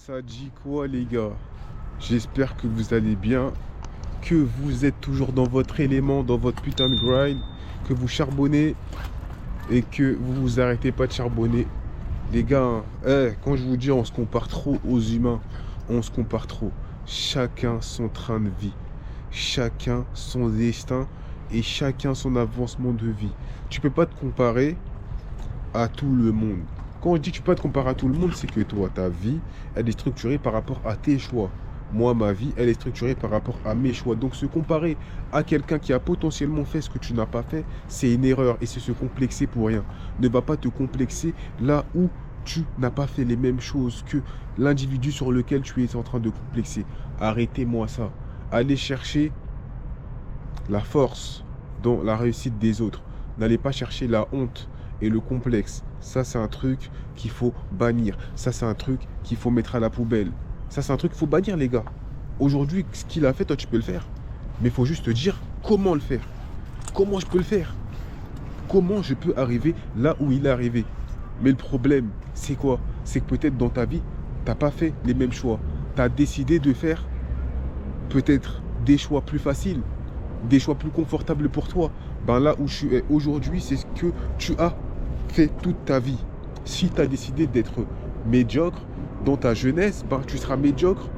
Ça dit quoi les gars? J'espère que vous allez bien, que vous êtes toujours dans votre élément, dans votre putain de grind, que vous charbonnez et que vous vous arrêtez pas de charbonner. Les gars, quand je vous dis on se compare trop aux humains, on se compare trop. Chacun son train de vie, chacun son destin et chacun son avancement de vie. Tu peux pas te comparer à tout le monde. Quand je dis que tu peux pas te comparer à tout le monde, c'est que toi, ta vie, elle est structurée par rapport à tes choix. Moi, ma vie, elle est structurée par rapport à mes choix. Donc, se comparer à quelqu'un qui a potentiellement fait ce que tu n'as pas fait, c'est une erreur et c'est se complexer pour rien. Ne va pas te complexer là où tu n'as pas fait les mêmes choses que l'individu sur lequel tu es en train de complexer. Arrêtez-moi ça. Allez chercher la force dans la réussite des autres. N'allez pas chercher la honte et le complexe. Ça, c'est un truc qu'il faut bannir. Ça, c'est un truc qu'il faut mettre à la poubelle. Ça, c'est un truc qu'il faut bannir, les gars. Aujourd'hui, ce qu'il a fait, toi, tu peux le faire. Mais il faut juste te dire comment le faire. Comment je peux le faire? Comment je peux arriver là où il est arrivé? Mais le problème, c'est quoi? C'est que peut-être dans ta vie, tu n'as pas fait les mêmes choix. Tu as décidé de faire peut-être des choix plus faciles, des choix plus confortables pour toi. Ben là où je suis aujourd'hui, c'est ce que tu as fait toute ta vie. Si tu as décidé d'être médiocre dans ta jeunesse, ben tu seras médiocre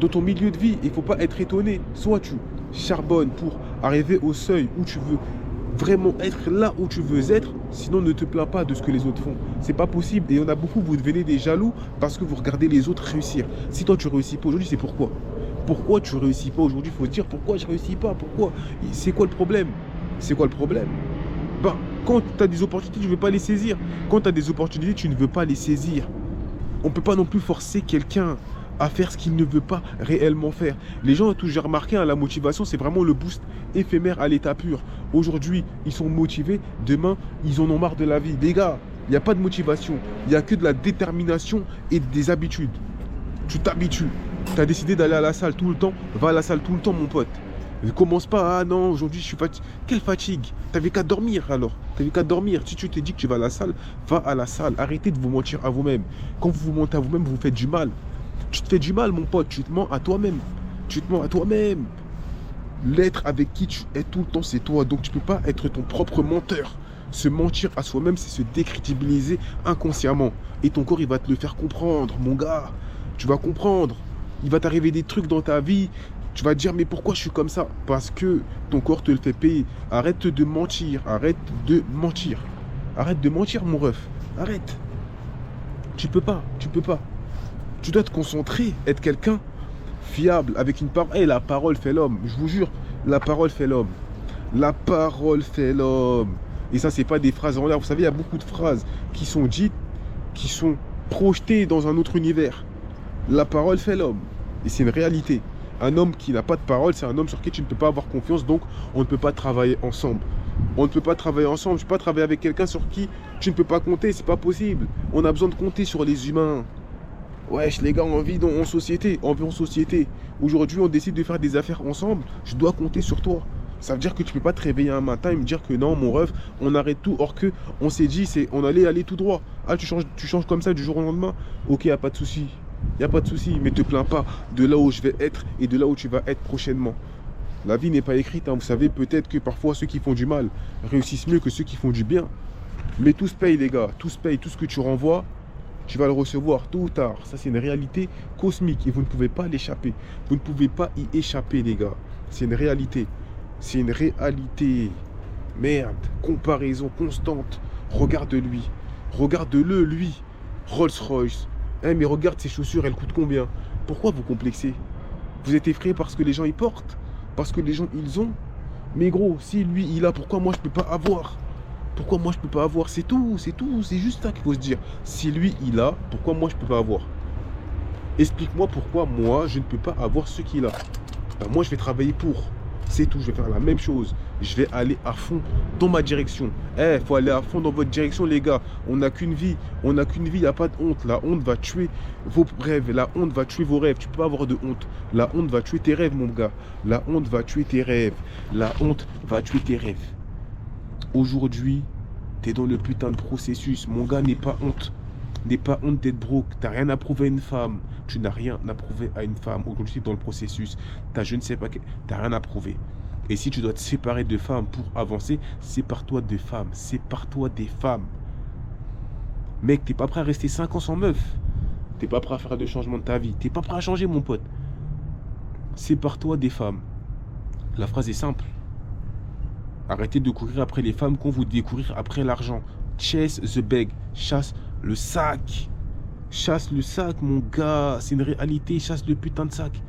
dans ton milieu de vie. Il ne faut pas être étonné. Soit tu charbonnes pour arriver au seuil où tu veux vraiment être là où tu veux être, sinon ne te plains pas de ce que les autres font. C'est pas possible. Et il y en a beaucoup, vous devenez des jaloux parce que vous regardez les autres réussir. Si toi tu réussis pas aujourd'hui, c'est pourquoi? Pourquoi tu réussis pas aujourd'hui? Il faut se dire pourquoi je réussis pas? Pourquoi? C'est quoi le problème? C'est quoi le problème? Ben, quand tu as des opportunités, tu ne veux pas les saisir. Quand tu as des opportunités, tu ne veux pas les saisir. On ne peut pas non plus forcer quelqu'un à faire ce qu'il ne veut pas réellement faire. Les gens ont toujours remarqué, hein, la motivation, c'est vraiment le boost éphémère à l'état pur. Aujourd'hui, ils sont motivés. Demain, ils en ont marre de la vie. Les gars, il n'y a pas de motivation. Il n'y a que de la détermination et des habitudes. Tu t'habitues. Tu as décidé d'aller à la salle tout le temps. Va à la salle tout le temps, mon pote. Ne commence pas, ah non, aujourd'hui je suis fatigué. Quelle fatigue? T'avais qu'à dormir alors. T'avais qu'à dormir. Si tu te dis que tu vas à la salle, va à la salle. Arrêtez de vous mentir à vous-même. Quand vous vous mentez à vous-même, vous vous faites du mal. Tu te fais du mal, mon pote. Tu te mens à toi-même. Tu te mens à toi-même. L'être avec qui tu es tout le temps, c'est toi. Donc tu ne peux pas être ton propre menteur. Se mentir à soi-même, c'est se décrédibiliser inconsciemment. Et ton corps, il va te le faire comprendre, mon gars. Tu vas comprendre. Il va t'arriver des trucs dans ta vie. Tu vas te dire, mais pourquoi je suis comme ça? Parce que ton corps te le fait payer. Arrête de mentir. Arrête de mentir. Arrête de mentir, mon ref. Arrête. Tu peux pas. Tu peux pas. Tu dois te concentrer, être quelqu'un fiable, avec une parole. Hey, la parole fait l'homme. Je vous jure, la parole fait l'homme. La parole fait l'homme. Et ça, c'est pas des phrases en l'air. Vous savez, il y a beaucoup de phrases qui sont dites, qui sont projetées dans un autre univers. La parole fait l'homme. Et c'est une réalité. Un homme qui n'a pas de parole, c'est un homme sur qui tu ne peux pas avoir confiance, donc on ne peut pas travailler ensemble. On ne peut pas travailler ensemble, je ne peux pas travailler avec quelqu'un sur qui tu ne peux pas compter, c'est pas possible. On a besoin de compter sur les humains. Wesh, les gars, on vit en société, on vit en société. Aujourd'hui, on décide de faire des affaires ensemble, je dois compter sur toi. Ça veut dire que tu ne peux pas te réveiller un matin et me dire que non, mon ref, on arrête tout, or que on s'est dit, on allait aller tout droit. Ah, tu changes comme ça du jour au lendemain? Ok, y a pas de souci. Il n'y a pas de souci, mais ne te plains pas de là où je vais être et de là où tu vas être prochainement. La vie n'est pas écrite, hein. Vous savez peut-être que parfois ceux qui font du mal réussissent mieux que ceux qui font du bien. Mais tout se paye, les gars, tout se paye. Tout ce que tu renvoies, tu vas le recevoir tôt ou tard. Ça, c'est une réalité cosmique et vous ne pouvez pas l'échapper. Vous ne pouvez pas y échapper, les gars. C'est une réalité. C'est une réalité. Merde, comparaison constante. Regarde-lui. Regarde-le, lui. Rolls-Royce. Eh, mais regarde ces chaussures, elles coûtent combien? Pourquoi vous complexez? Vous êtes effrayé parce que les gens y portent? Parce que les gens ils ont? Mais gros, si lui il a, pourquoi moi je peux pas avoir? Pourquoi moi je peux pas avoir? C'est tout, c'est tout, c'est juste ça qu'il faut se dire. Si lui il a, pourquoi moi je peux pas avoir? Explique-moi pourquoi moi je ne peux pas avoir ce qu'il a. Ben, moi je vais travailler pour. C'est tout, je vais faire la même chose. Je vais aller à fond dans ma direction. Eh, faut aller à fond dans votre direction, les gars. On n'a qu'une vie. On n'a qu'une vie, il n'y a pas de honte. La honte va tuer vos rêves. La honte va tuer vos rêves. Tu peux pas avoir de honte. La honte va tuer tes rêves, mon gars. La honte va tuer tes rêves. La honte va tuer tes rêves. Aujourd'hui, tu es dans le putain de processus. Mon gars, n'aie pas honte. N'aie pas honte d'être broke. T'as rien à prouver à une femme. Tu n'as rien à prouver à une femme. Aujourd'hui, dans le processus, je ne sais pas, t'as rien à prouver. Et si tu dois te séparer de femmes pour avancer, sépare-toi de femmes. Sépare-toi des femmes. Mec, t'es pas prêt à rester 5 ans sans meuf. T'es pas prêt à faire des changements de ta vie. T'es pas prêt à changer, mon pote. Sépare-toi des femmes. La phrase est simple. Arrêtez de courir après les femmes quand vous devez courir après l'argent. Chase the bag. Chasse le sac. Chasse le sac, mon gars. C'est une réalité. Chasse le putain de sac.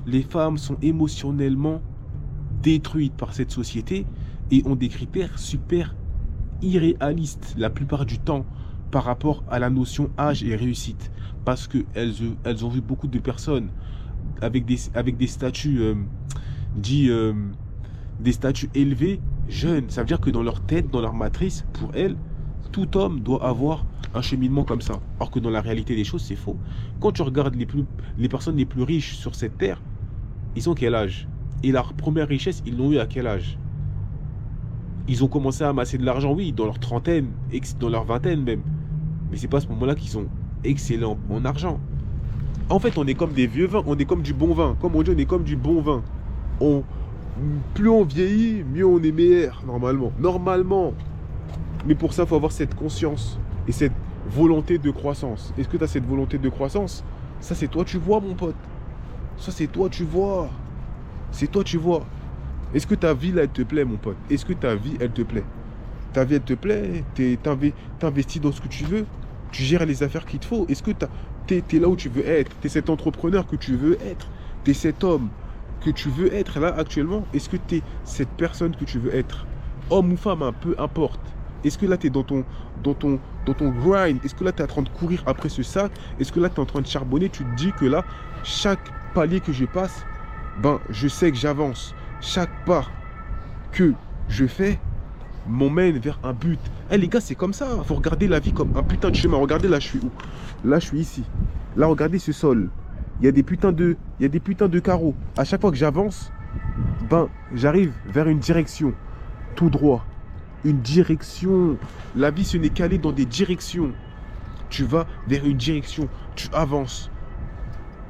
Les femmes sont émotionnellement détruites par cette société et ont des critères super irréalistes la plupart du temps par rapport à la notion âge et réussite. Parce qu'elles ont vu beaucoup de personnes avec des statuts des statuts élevés, jeunes. Ça veut dire que dans leur tête, dans leur matrice, pour elles, tout homme doit avoir un cheminement comme ça. Alors que dans la réalité des choses, c'est faux. Quand tu regardes les personnes les plus riches sur cette terre, ils ont quel âge? Et leur première richesse, ils l'ont eu à quel âge? Ils ont commencé à amasser de l'argent, oui, dans leur trentaine, dans leur vingtaine même. Mais c'est pas à ce moment-là qu'ils sont excellents en argent. En fait, on est comme des vieux vins, on est comme du bon vin. Comme on dit, on est comme du bon vin. Plus on vieillit, mieux on est meilleur, normalement. Normalement. Mais pour ça, il faut avoir cette conscience et cette volonté de croissance. Est-ce que tu as cette volonté de croissance? Ça, c'est toi, tu vois, mon pote. Ça, c'est toi, tu vois. C'est toi, tu vois. Est-ce que ta vie, là, elle te plaît, mon pote? Est-ce que ta vie, elle te plaît? Ta vie, elle te plaît? T'investis dans ce que tu veux? Tu gères les affaires qu'il te faut? Est-ce que t'es là où tu veux être? T'es cet entrepreneur que tu veux être? T'es cet homme que tu veux être là actuellement? Est-ce que t'es cette personne que tu veux être? Homme ou femme, un peu importe. Est-ce que là, tu es dans ton grind? Est-ce que là, tu es en train de courir après ce sac? Est-ce que là, tu es en train de charbonner? Tu te dis que là, chaque palier que je passe, ben, je sais que j'avance. Chaque pas que je fais m'emmène vers un but. Eh les gars, c'est comme ça. Faut regarder la vie comme un putain de chemin. Regardez, là, je suis où? Là, je suis ici. Là, regardez ce sol. Il y a des putains de carreaux. À chaque fois que j'avance, ben, j'arrive vers une direction. Tout droit. Une direction. La vie, ce n'est qu'aller dans des directions. Tu vas vers une direction. Tu avances.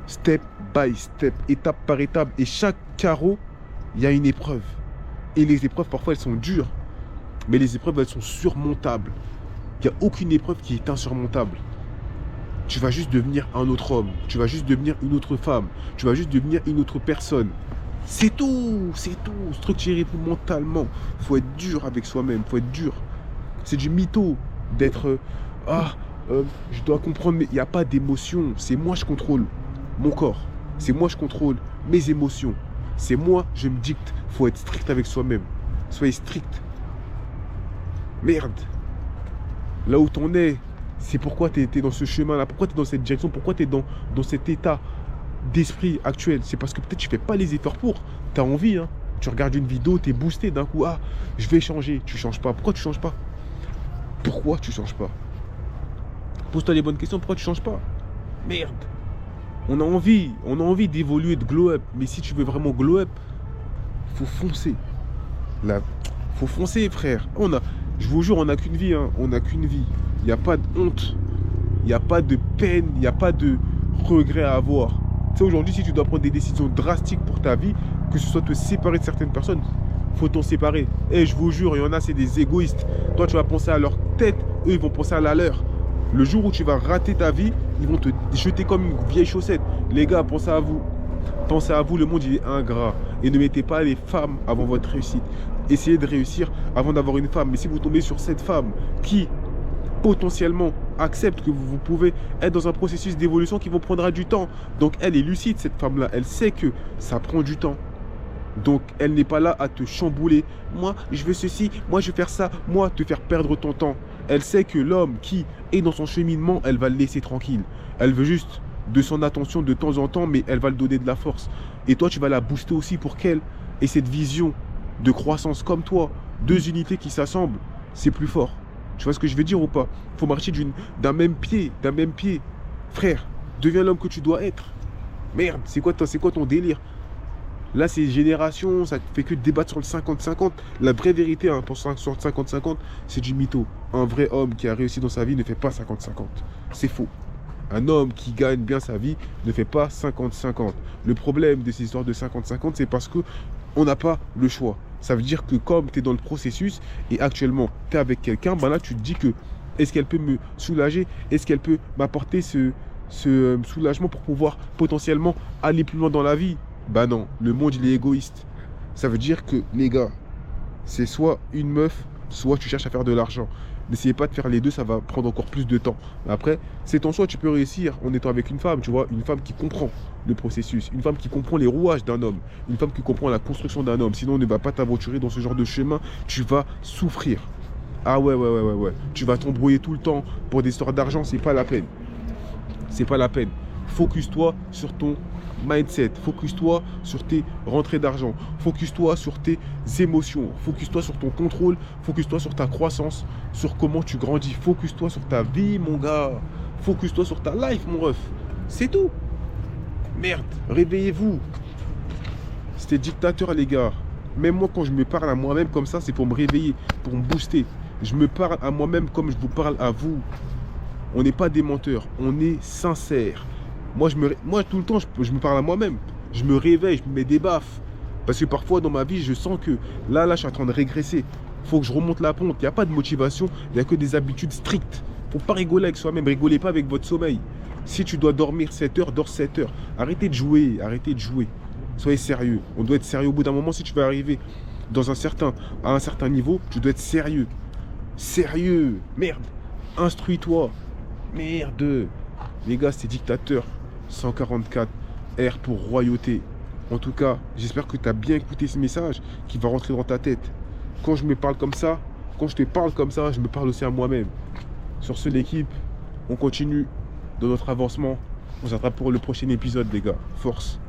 Step by step. Étape par étape. Et chaque carreau, il y a une épreuve. Et les épreuves, parfois, elles sont dures. Mais les épreuves, elles sont surmontables. Il n'y a aucune épreuve qui est insurmontable. Tu vas juste devenir un autre homme. Tu vas juste devenir une autre femme. Tu vas juste devenir une autre personne. C'est tout, c'est tout. Structurez-vous mentalement. Il faut être dur avec soi-même. Il faut être dur. C'est du mytho d'être... je dois comprendre, mais il n'y a pas d'émotion. C'est moi, je contrôle mon corps. C'est moi, je contrôle mes émotions. C'est moi, je me dicte. Il faut être strict avec soi-même. Soyez strict. Merde. Là où t'en es, c'est pourquoi tu es dans ce chemin-là. Pourquoi tu es dans cette direction. Pourquoi tu es dans cet état d'esprit actuel. C'est parce que peut-être tu fais pas les efforts pour. Tu as envie, hein. Tu regardes une vidéo, tu es boosté d'un coup. Ah, je vais changer. Tu changes pas. Pourquoi tu changes pas? Pourquoi tu changes pas? Pose-toi les bonnes questions. Pourquoi tu changes pas? Merde. On a envie d'évoluer, de glow up. Mais si tu veux vraiment glow up, faut foncer. Là, faut foncer, frère. Je vous jure, on n'a qu'une vie, hein. On n'a qu'une vie. Il n'y a pas de honte. Il n'y a pas de peine. Il n'y a pas de regret à avoir. Tu sais, aujourd'hui, si tu dois prendre des décisions drastiques pour ta vie, que ce soit te séparer de certaines personnes, faut t'en séparer. Et je vous jure, il y en a, c'est des égoïstes. Toi, tu vas penser à leur tête, eux, ils vont penser à la leur. Le jour où tu vas rater ta vie, ils vont te jeter comme une vieille chaussette. Les gars, pensez à vous. Pensez à vous, le monde, il est ingrat. Et ne mettez pas les femmes avant votre réussite. Essayez de réussir avant d'avoir une femme. Mais si vous tombez sur cette femme qui, potentiellement, accepte que vous pouvez être dans un processus d'évolution qui vous prendra du temps. Donc, elle est lucide, cette femme-là. Elle sait que ça prend du temps. Donc, elle n'est pas là à te chambouler. Moi, je veux ceci. Moi, je veux faire ça. Moi, te faire perdre ton temps. Elle sait que l'homme qui est dans son cheminement, elle va le laisser tranquille. Elle veut juste de son attention de temps en temps, mais elle va le donner de la force. Et toi, tu vas la booster aussi pour qu'elle ait cette vision de croissance comme toi. Deux unités qui s'assemblent, c'est plus fort. Tu vois ce que je veux dire ou pas? Il faut marcher d'un même pied, Frère, deviens l'homme que tu dois être. Merde, c'est quoi ton délire? Là, c'est génération, ça fait que débattre sur le 50-50. La vraie vérité, hein, sur le 50-50, c'est du mytho. Un vrai homme qui a réussi dans sa vie ne fait pas 50-50. C'est faux. Un homme qui gagne bien sa vie ne fait pas 50-50. Le problème de ces histoires de 50-50, c'est parce que on n'a pas le choix. Ça veut dire que comme tu es dans le processus et actuellement tu es avec quelqu'un, ben là tu te dis que est-ce qu'elle peut me soulager? Est-ce qu'elle peut m'apporter ce soulagement pour pouvoir potentiellement aller plus loin dans la vie? Bah non, le monde il est égoïste. Ça veut dire que les gars, c'est soit une meuf, soit tu cherches à faire de l'argent. N'essayez pas de faire les deux, ça va prendre encore plus de temps. Après, c'est ton choix, tu peux réussir en étant avec une femme, tu vois, une femme qui comprend le processus, une femme qui comprend les rouages d'un homme, une femme qui comprend la construction d'un homme. Sinon, on ne va pas t'aventurer dans ce genre de chemin, tu vas souffrir. Ah ouais. Tu vas t'embrouiller tout le temps pour des histoires d'argent, c'est pas la peine. C'est pas la peine. Focus-toi sur ton mindset, focus-toi sur tes rentrées d'argent, focus-toi sur tes émotions, focus-toi sur ton contrôle, focus-toi sur ta croissance, sur comment tu grandis, focus-toi sur ta vie, mon gars, focus-toi sur ta life, mon ref. C'est tout. Merde, réveillez-vous. C'était dictateur, les gars. Même moi, quand je me parle à moi-même comme ça, c'est pour me réveiller, pour me booster. Je me parle à moi-même comme je vous parle à vous. On n'est pas des menteurs, on est sincère. Moi, tout le temps, je me parle à moi-même. Je me réveille, je me mets des baffes. Parce que parfois, dans ma vie, je sens que là, je suis en train de régresser. Il faut que je remonte la pente. Il n'y a pas de motivation, il n'y a que des habitudes strictes. Il ne faut pas rigoler avec soi-même. Rigolez pas avec votre sommeil. Si tu dois dormir 7 heures, dors 7 heures. Arrêtez de jouer, arrêtez de jouer. Soyez sérieux. On doit être sérieux au bout d'un moment. Si tu veux arriver à un certain niveau, tu dois être sérieux. Sérieux. Merde. Instruis-toi. Merde. Les gars, c'est dictateur. 144 R pour royauté. En tout cas, j'espère que tu as bien écouté ce message qui va rentrer dans ta tête. Quand je me parle comme ça, quand je te parle comme ça, je me parle aussi à moi-même. Sur ce, l'équipe, on continue dans notre avancement. On s'attrape pour le prochain épisode, les gars. Force.